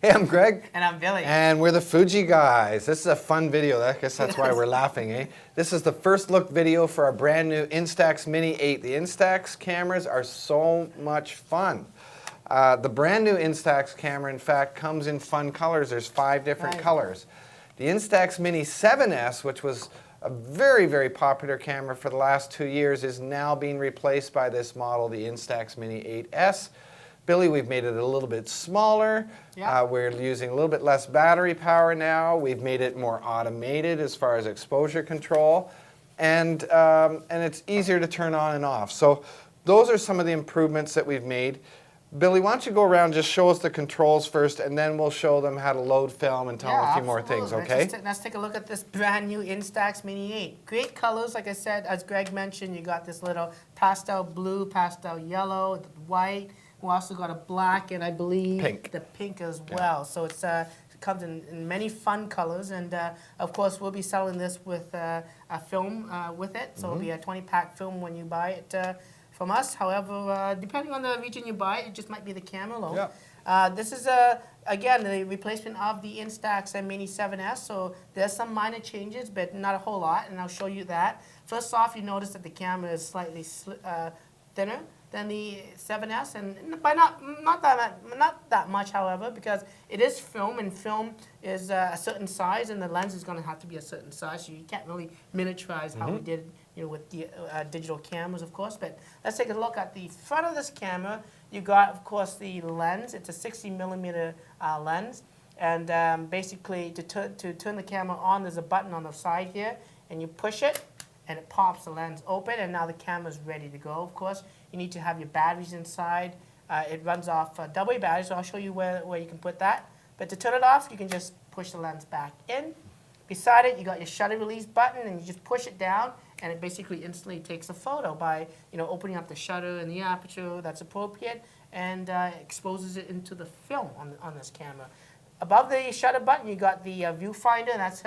Hey, I'm Greg. And I'm Billy. And we're the Fuji guys. This is a fun video. I guess that's why we're laughing, eh? This is the first look video for our brand new Instax Mini 8. The Instax cameras are so much fun. The brand new Instax camera, in fact, comes in fun colors. There's 5 different colors. The Instax Mini 7S, which was a very, very popular camera for the last 2 years, is now being replaced by this model, the Instax Mini 8S. Billy, we've made it a little bit smaller. Yeah. We're using a little bit less battery power now. We've made it more automated as far as exposure control. And it's easier to turn on and off. So those are some of the improvements that we've made. Billy, why don't you go around and just show us the controls first, and then we'll show them how to load film and tell them a few more things, okay? Let's take a look at this brand new Instax Mini 8. Great colors, like I said, as Greg mentioned, you got this little pastel blue, pastel yellow, white. We also got a black and I believe the pink as well. So it's, it comes in many fun colors, and of course we'll be selling this with a film with it. So it'll be a 20-pack film when you buy it from us. However, depending on the region you buy it just might be the camera alone. This is, again, the replacement of the Instax Mini 7S, so there's some minor changes, but not a whole lot, and I'll show you that. First off, you notice that the camera is slightly thinner than the 7S, and by not that much, however, because it is film, and film is a certain size, and the lens is going to have to be a certain size, so you can't really miniaturize how we did, with the digital cameras, of course. But let's take a look at the front of this camera. You got, of course, the lens. It's a 60mm lens, and basically to turn the camera on, there's a button on the side here, and you push it, and it pops the lens open, and now the camera's ready to go. Of course, you need to have your batteries inside. It runs off AA battery, so I'll show you where you can put that. But to turn it off, you can just push the lens back in. Beside it, you got your shutter release button, and you just push it down, and it basically instantly takes a photo by opening up the shutter and the aperture that's appropriate, and exposes it into the film on this camera. Above the shutter button, you got the viewfinder, and that's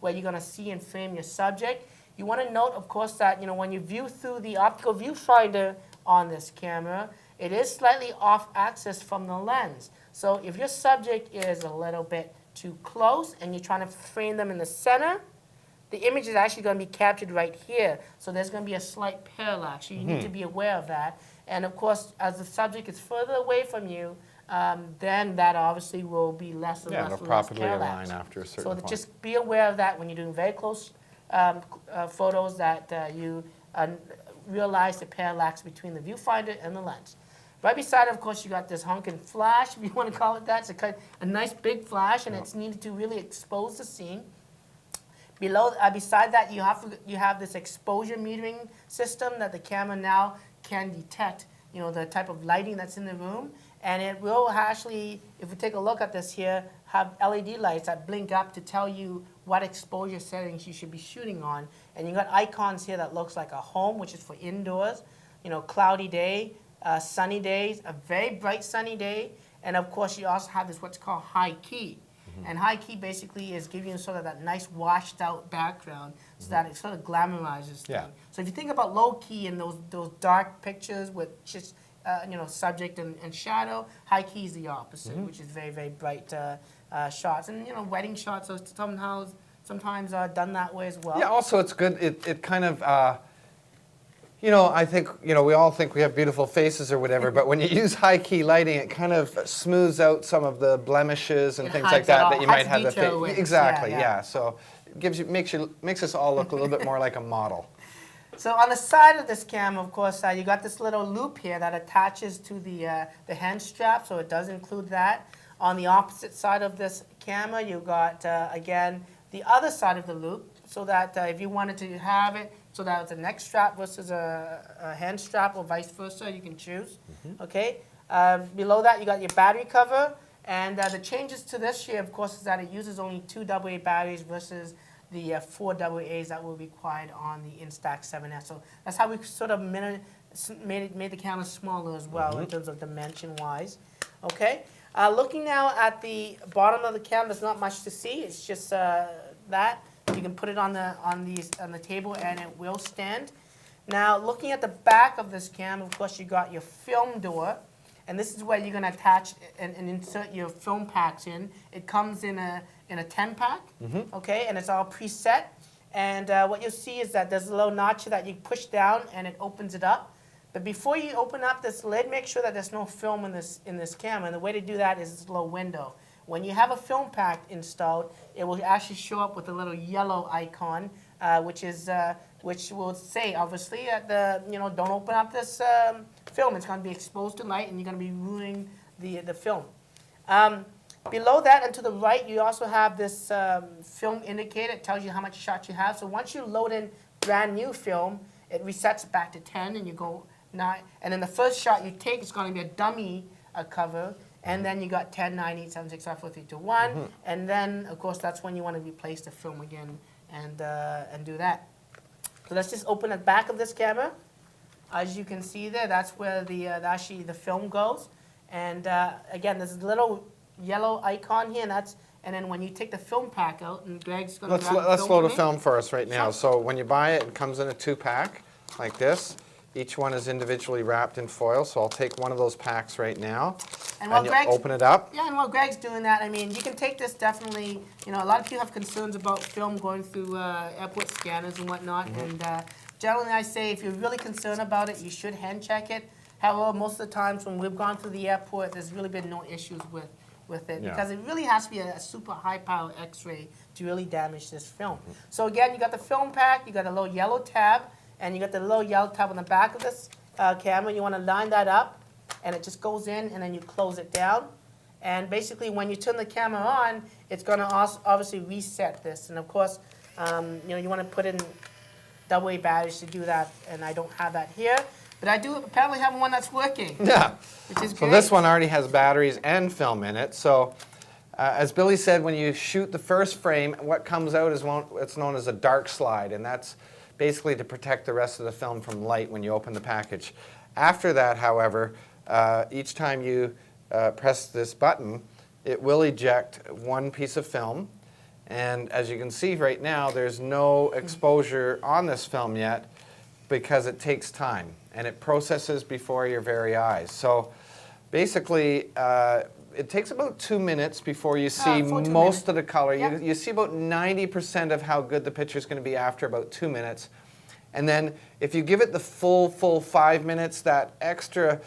where you're going to see and frame your subject. You want to note, of course, that when you view through the optical viewfinder on this camera, it is slightly off axis from the lens. So if your subject is a little bit too close and you're trying to frame them in the center, the image is actually going to be captured right here. So there's going to be a slight parallax. So you need to be aware of that. And of course, as the subject is further away from you, then that obviously will be less and less parallax. Yeah, it'll properly align after a certain point. So just be aware of that when you're doing very close photos, that you realize the parallax between the viewfinder and the lens. Right beside it, of course, you got this honking flash, if you want to call it that. It's a nice big flash, and it's needed to really expose the scene. Below, beside that, you have this exposure metering system that the camera now can detect, the type of lighting that's in the room, and it will actually, if we take a look at this here, have LED lights that blink up to tell you what exposure settings you should be shooting on. And you got icons here that looks like a home, which is for indoors, cloudy day, sunny days, a very bright sunny day, and of course you also have this what's called high key. And high key basically is giving you sort of that nice washed out background so that it sort of glamorizes things. So if you think about low key and those dark pictures with just subject and shadow, high key is the opposite, which is very, very bright shots. And wedding shots are sometimes done that way as well. Yeah, also it's good, it kind of, I think, we all think we have beautiful faces or whatever, but when you use high-key lighting, it kind of smooths out some of the blemishes and things like that you might have. Exactly, yeah. So it makes us all look a little bit more like a model. So on the side of this camera, of course, you got this little loop here that attaches to the hand strap, so it does include that. On the opposite side of this camera, you got, again, the other side of the loop, so that if you wanted to have it so that it's a neck strap versus a hand strap or vice versa, you can choose. Okay. Below that, you got your battery cover, and the changes to this here, of course, is that it uses only 2 AA batteries versus the 4 AA's that were required on the Instax 7S. So that's how we sort of made the camera smaller as well in terms of dimension-wise. Okay. Looking now at the bottom of the camera, there's not much to see. It's just that. You can put it on the table and it will stand. Now, looking at the back of this camera, of course, you got your film door. and this is where you're going to attach and insert your film packs in. It comes in a 10 pack, okay, and it's all preset. And what you'll see is that there's a little notch that you push down and it opens it up. But before you open up this lid, make sure that there's no film in this camera. And the way to do that is this little window. When you have a film pack installed, it will actually show up with a little yellow icon, which will say, obviously, that don't open up this film. It's going to be exposed to light, and you're going to be ruining the film. Below that and to the right, you also have this film indicator. It tells you how much shots you have. So once you load in brand new film, it resets back to 10, and you go 9. And then the first shot you take is going to be a dummy cover. And then you got 10, 9, 8, 7, 6, 5, 4, 3, 2, 1. And then, of course, that's when you want to replace the film again and do that. So let's just open the back of this camera. As you can see there, that's where actually the film goes. And again, there's a little yellow icon here, and then when you take the film pack out, and Greg's going to let's load a film for us right now. Sure. So when you buy it, it comes in a 2-pack like this. Each one is individually wrapped in foil, so I'll take one of those packs right now, and you'll open it up. Yeah, and while Greg's doing that, I mean, you can take this definitely, a lot of people have concerns about film going through airport scanners and whatnot, and generally I say if you're really concerned about it, you should hand check it. However, most of the times when we've gone through the airport, there's really been no issues with it, because it really has to be a super high power X-ray to really damage this film. So again, you got the film pack, you got a little yellow tab, and you got the little yellow tab on the back of this camera. You want to line that up, and it just goes in, and then you close it down. And basically, when you turn the camera on, it's going to obviously reset this. And of course, you want to put in AA batteries to do that, and I don't have that here. But I do apparently have one that's working. Yeah. Which is so great. This one already has batteries and film in it. So as Billy said, when you shoot the first frame, what comes out is it's known as a dark slide, and that's basically to protect the rest of the film from light when you open the package. After that, however, each time you press this button, it will eject one piece of film. And as you can see right now, there's no exposure on this film yet because it takes time, and it processes before your very eyes. So basically, it takes about 2 minutes before you see most of the color. Yep. You see about 90% of how good the picture is going to be after about 2 minutes. And then if you give it the full 5 minutes, that extra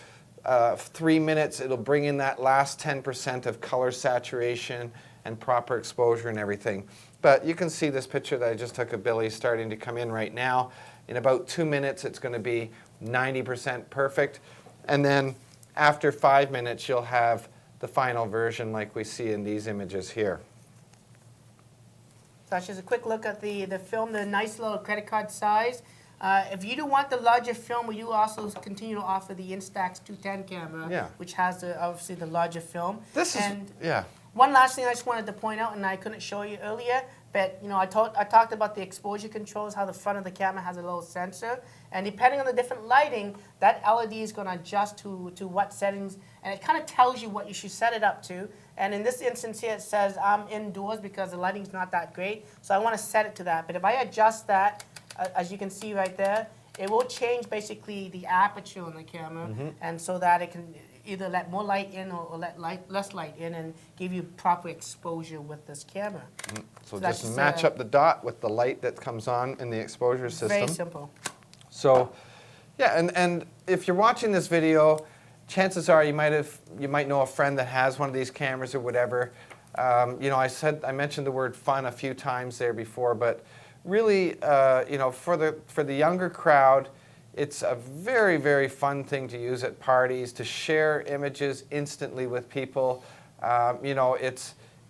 3 minutes, it'll bring in that last 10% of color saturation and proper exposure and everything. But you can see this picture that I just took of Billy starting to come in right now. In about 2 minutes, it's going to be 90% perfect. And then after 5 minutes, you'll have the final version like we see in these images here. So that's just a quick look at the film, the nice little credit card size. If you do want the larger film, we do also continue to offer the Instax 210 camera, which has obviously the larger film. One last thing I just wanted to point out, and I couldn't show you earlier, but I talked about the exposure controls, how the front of the camera has a little sensor, and depending on the different lighting, that LED is going to adjust to what settings, and it kind of tells you what you should set it up to. And in this instance here, it says I'm indoors because the lighting's not that great, so I want to set it to that. But if I adjust that, as you can see right there, it will change basically the aperture on the camera, and so that it can either let more light in or let less light in and give you proper exposure with this camera. So just match up the dot with the light that comes on in the exposure system. Very simple. So, yeah, and if you're watching this video, chances are you might know a friend that has one of these cameras or whatever. I mentioned the word fun a few times there before, but really, for the younger crowd, it's a very, very fun thing to use at parties, to share images instantly with people.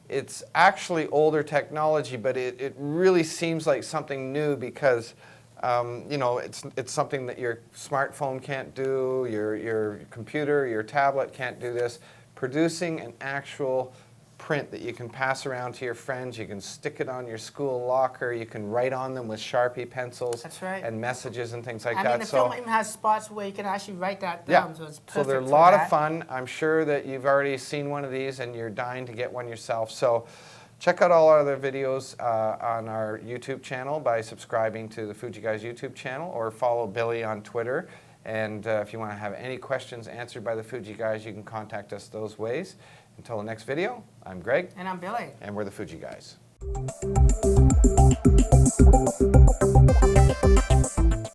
It's actually older technology, but it really seems like something new because it's something that your smartphone can't do, your computer, your tablet can't do this. Producing an actual print that you can pass around to your friends, you can stick it on your school locker, you can write on them with Sharpie pencils. That's right. And messages and things like that. that. I mean, the film even has spots where you can actually write that down, so it's perfect. So they're a lot of fun. I'm sure that you've already seen one of these and you're dying to get one yourself. So check out all our other videos on our YouTube channel by subscribing to the Fuji Guys YouTube channel, or follow Billy on Twitter. And if you want to have any questions answered by the Fuji guys, you can contact us those ways. Until the next video, I'm Greg. And I'm Billy. And we're the Fuji guys.